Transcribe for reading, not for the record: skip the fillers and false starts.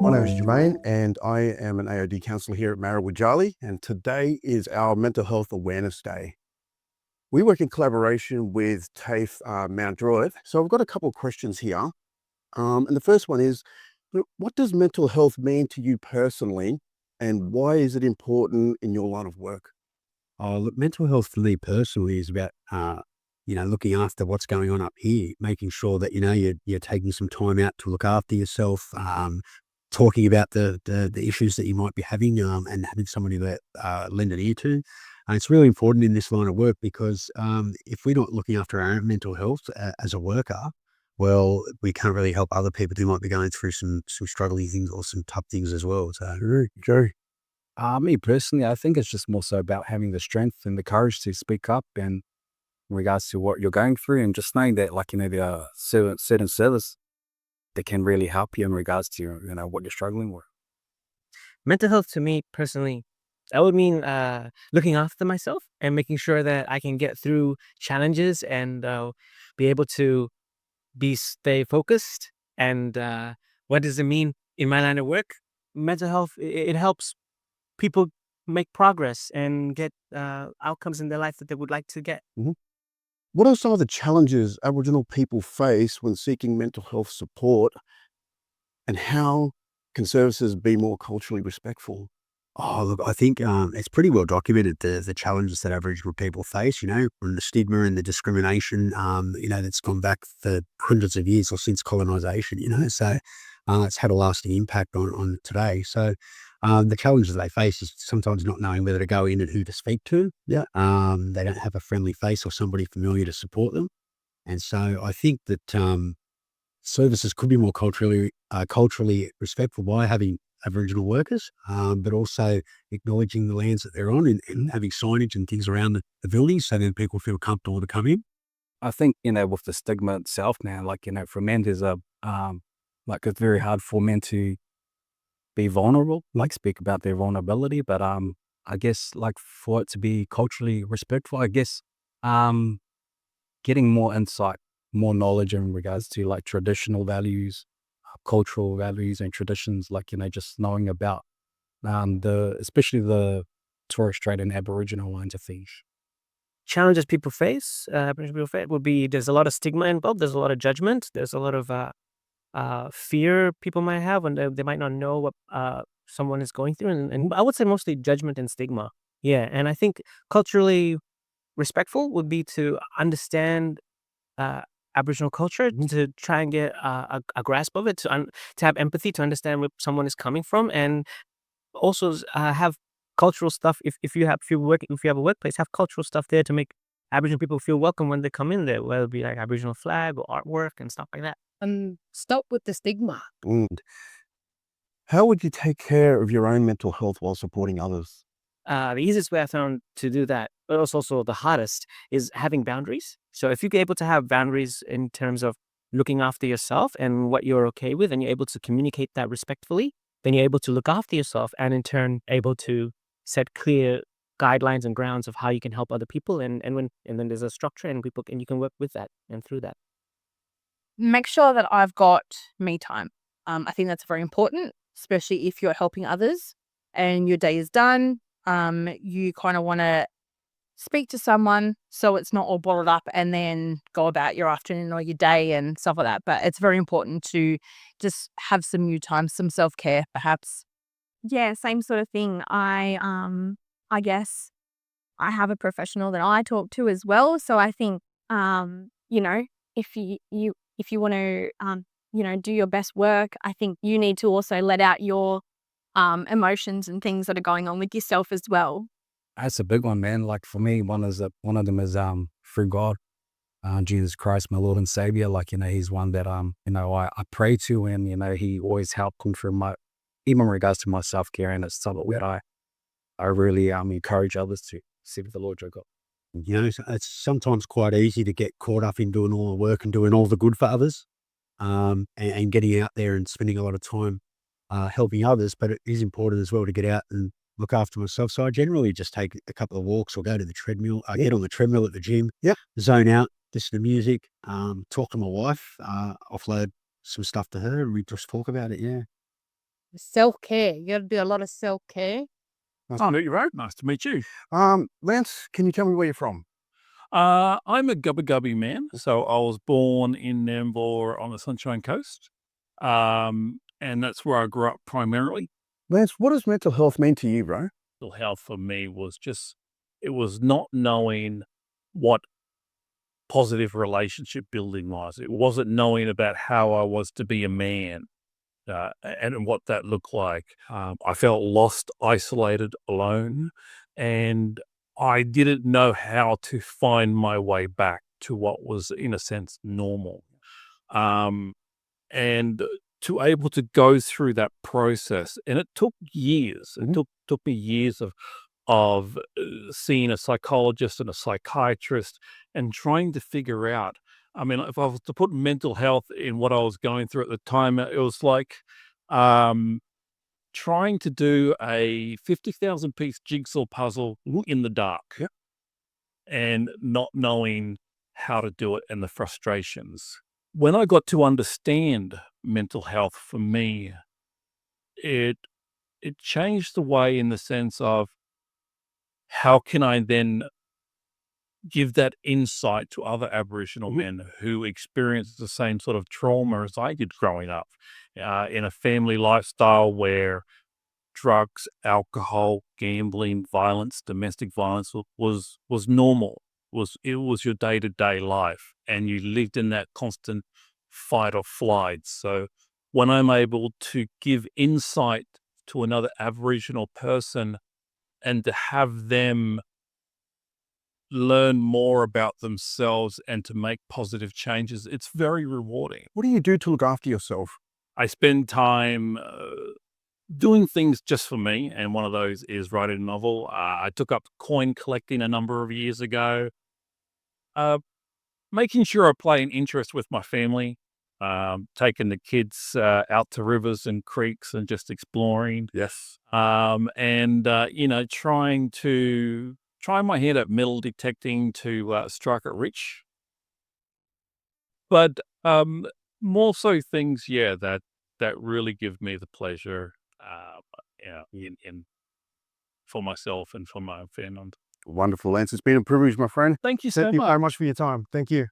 My name is Marrin, and I am an AOD counsellor here at Weejali, and today is our Mental Health Awareness Day. We work in collaboration with TAFE Mt Druitt, so I've got a couple of questions here. And the first one is, what does mental health mean to you personally, and why is it important in your line of work? Oh, look, mental health for me personally is about, looking after what's going on up here, making sure that, you're taking some time out to look after yourself, talking about the issues that you might be having, and having somebody that lend an ear to. And it's really important in this line of work because if we're not looking after our own mental health as a worker, well, we can't really help other people who might be going through some struggling things or some tough things as well. So, Joe? Me personally, I think it's just more so about having the strength and the courage to speak up and in regards to what you're going through, and just knowing that, there are certain service that can really help you in regards to what you're struggling with. Mental health to me personally, that would mean looking after myself and making sure that I can get through challenges and be able to stay focused. And what does it mean in my line of work? Mental health, it helps people make progress and get outcomes in their life that they would like to get. What are some of the challenges Aboriginal people face when seeking mental health support, and how can services be more culturally respectful? Oh, look, I think it's pretty well documented the challenges that Aboriginal people face, from the stigma and the discrimination, that's gone back for hundreds of years or since colonisation, so it's had a lasting impact on today. So the challenges they face is sometimes not knowing whether to go in and who to speak to. Yeah. They don't have a friendly face or somebody familiar to support them. And so I think that services could be more culturally respectful by having Aboriginal workers, but also acknowledging the lands that they're on and having signage and things around the buildings so that people feel comfortable to come in. I think, with the stigma itself now, for men, there's it's very hard for men to be vulnerable, speak about their vulnerability. But I guess for it to be culturally respectful, I guess getting more insight, more knowledge in regards to traditional values, cultural values and traditions, just knowing about especially the Torres Strait and Aboriginal lines of things. Challenges people face, would be there's a lot of stigma involved. There's a lot of judgment. There's a lot of fear people might have when they might not know what someone is going through. And I would say mostly judgment and stigma. Yeah. And I think culturally respectful would be to understand Aboriginal culture, to try and get a grasp of it, to have empathy, to understand where someone is coming from, and also have cultural stuff. If you have a workplace, have cultural stuff there to make Aboriginal people feel welcome when they come in there, whether it be Aboriginal flag or artwork and stuff like that. And stop with the stigma. How would you take care of your own mental health while supporting others? The easiest way I found to do that, but also the hardest, is having boundaries. So if you're able to have boundaries in terms of looking after yourself and what you're okay with, and you're able to communicate that respectfully, then you're able to look after yourself and in turn able to set clear guidelines and grounds of how you can help other people. And then there's a structure and you can work with that and through that. Make sure that I've got me time. I think that's very important, especially if you're helping others and your day is done. You kind of want to speak to someone so it's not all bottled up and then go about your afternoon or your day and stuff like that. But it's very important to just have some you time, some self-care perhaps. Yeah, same sort of thing. I guess I have a professional that I talk to as well. So I think, you know, if you want to, you know, do your best work, I think you need to also let out your emotions and things that are going on with yourself as well. That's a big one, man. Like for me, one of them is through God, Jesus Christ, my Lord and Savior. Like, you know, he's one that you know, I pray to, and you know, he always helped me through my, even in regards to my self-care, and it's something that I really encourage others to seek the Lord your God. You know, it's sometimes quite easy to get caught up in doing all the work and doing all the good for others, and getting out there and spending a lot of time helping others. But it is important as well to get out and look after myself. So I generally just take a couple of walks or go to the treadmill. I get on the treadmill at the gym, zone out, listen to music, talk to my wife, offload some stuff to her, and we just talk about it. Yeah. Self-care. You got to do a lot of self-care. Oh, no, you're right. Nice to meet you. Lance, can you tell me where you're from? I'm a Gubba Gubby man. So I was born in Nambour on the Sunshine Coast. And that's where I grew up primarily. Lance, what does mental health mean to you, bro? Mental health for me was just, it was not knowing what positive relationship building was. It wasn't knowing about how I was to be a man. And what that looked like. I felt lost, isolated, alone, and I didn't know how to find my way back to what was, in a sense, normal. And to able to go through that process, and it took years. It took me years of seeing a psychologist and a psychiatrist and trying to figure out. I mean, if I was to put mental health in what I was going through at the time, it was like trying to do a 50,000 piece jigsaw puzzle in the dark and not knowing how to do it and the frustrations. When I got to understand mental health for me, it changed the way in the sense of how can I then give that insight to other Aboriginal men who experienced the same sort of trauma as I did growing up, in a family lifestyle where drugs, alcohol, gambling, violence, domestic violence was normal. It was your day-to-day life, and you lived in that constant fight or flight. So when I'm able to give insight to another Aboriginal person and to have them learn more about themselves and to make positive changes, it's very rewarding. What do you do to look after yourself? I spend time doing things just for me, and one of those is writing a novel. I took up coin collecting a number of years ago. Making sure I play an interest with my family, taking the kids out to rivers and creeks and just exploring. Yes. And you know, trying my hand at metal detecting to strike it rich. But more so things, that really give me the pleasure, in for myself and for my family. Wonderful, Lance. It's been a privilege, my friend. Thank you so Thank you much. very much for your time. Thank you.